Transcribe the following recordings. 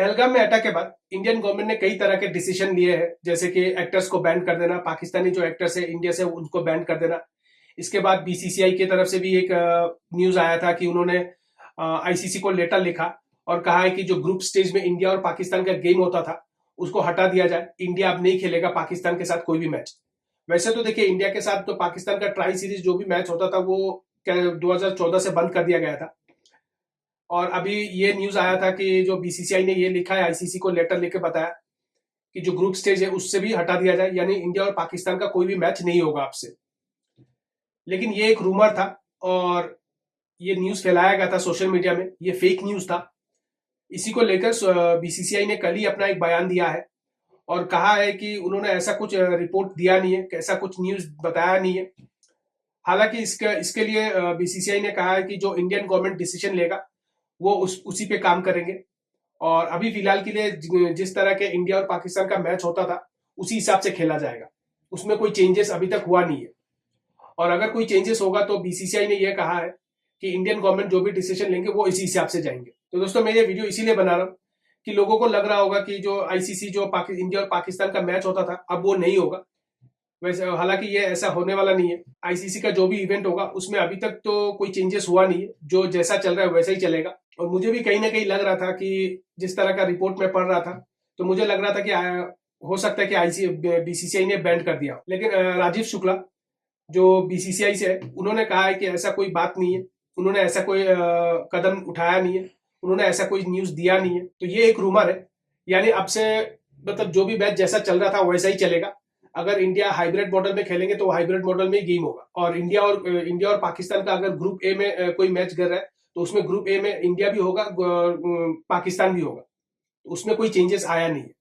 पहलगाम में अटैक के बाद इंडियन गवर्नमेंट ने कई तरह के डिसीजन लिए हैं, जैसे कि एक्टर्स को बैन कर देना, पाकिस्तानी जो एक्टर्स है इंडिया से उनको बैन कर देना। इसके बाद बीसीसीआई की तरफ से भी एक न्यूज आया था कि उन्होंने आईसीसी को लेटर लिखा और कहा है कि जो ग्रुप स्टेज में इंडिया और पाकिस्तान का गेम होता था उसको हटा दिया जाए। इंडिया अब नहीं खेलेगा पाकिस्तान के साथ कोई भी मैच। वैसे तो देखिए, इंडिया के साथ तो पाकिस्तान का ट्राई सीरीज जो भी मैच होता था वो 2014 से बंद कर दिया गया था। और अभी ये न्यूज आया था कि जो बीसीसीआई ने ये लिखा है, आईसीसी को लेटर लिख के बताया कि जो ग्रुप स्टेज है उससे भी हटा दिया जाए, यानी इंडिया और पाकिस्तान का कोई भी मैच नहीं होगा आपसे। लेकिन ये एक रूमर था और ये न्यूज फैलाया गया था सोशल मीडिया में, ये फेक न्यूज था। इसी को लेकर बीसीसीआई ने कल ही अपना एक बयान दिया है और कहा है कि उन्होंने ऐसा कुछ रिपोर्ट दिया नहीं है, ऐसा कुछ न्यूज बताया नहीं है। हालांकि इसके लिए बीसीसीआई ने कहा है कि जो इंडियन गवर्नमेंट डिसीजन लेगा वो उसी पे काम करेंगे। और अभी फिलहाल के लिए जिस तरह के इंडिया और पाकिस्तान का मैच होता था उसी हिसाब से खेला जाएगा, उसमें कोई चेंजेस अभी तक हुआ नहीं है। और अगर कोई चेंजेस होगा तो बीसीसीआई ने यह कहा है कि इंडियन गवर्नमेंट जो भी डिसीजन लेंगे वो इसी हिसाब से जाएंगे। तो दोस्तों, मैं ये वीडियो इसीलिए बना रहा हूँ कि लोगों को लग रहा होगा कि जो आईसीसी जो इंडिया और पाकिस्तान का मैच होता था अब वो नहीं होगा। वैसे हालांकि ये ऐसा होने वाला नहीं है। आईसीसी का जो भी इवेंट होगा उसमें अभी तक तो कोई चेंजेस हुआ नहीं है, जो जैसा चल रहा है वैसा ही चलेगा। और मुझे भी कहीं ना कहीं लग रहा था कि जिस तरह का रिपोर्ट में पढ़ रहा था तो मुझे लग रहा था कि हो सकता है कि बीसीसीआई ने बैंड कर दिया। लेकिन राजीव शुक्ला जो बीसीसीआई से है उन्होंने कहा है कि ऐसा कोई बात नहीं है, उन्होंने ऐसा कोई कदम उठाया नहीं है, उन्होंने ऐसा कोई न्यूज दिया नहीं है। तो ये एक रूमर है, यानी अब से मतलब जो भी मैच जैसा चल रहा था वैसा ही चलेगा। अगर इंडिया हाइब्रिड मॉडल में खेलेंगे तो हाइब्रिड मॉडल में गेम होगा। और इंडिया और पाकिस्तान का अगर ग्रुप ए में कोई मैच कर रहा है तो उसमें ग्रुप ए में इंडिया भी होगा, पाकिस्तान भी होगा। तो उसमें कोई चेंजेस आया नहीं है।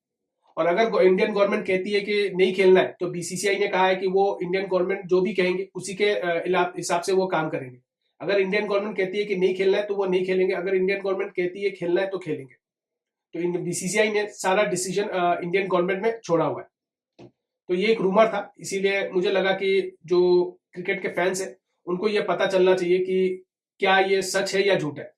और अगर इंडियन गवर्नमेंट कहती है कि नहीं खेलना है तो बीसीसीआई ने कहा है कि वो इंडियन गवर्नमेंट जो भी कहेंगे उसी के हिसाब से वो काम करेंगे। अगर इंडियन गवर्नमेंट कहती है कि नहीं खेलना है तो वो नहीं खेलेंगे, अगर इंडियन गवर्नमेंट कहती है खेलना है तो खेलेंगे। तो बीसीसीआई ने सारा डिसीजन इंडियन गवर्नमेंट में छोड़ा हुआ है। तो ये एक रूमर था, इसीलिए मुझे लगा कि जो क्रिकेट के फैंस हैं उनको ये पता चलना चाहिए कि क्या ये सच है या झूठ है।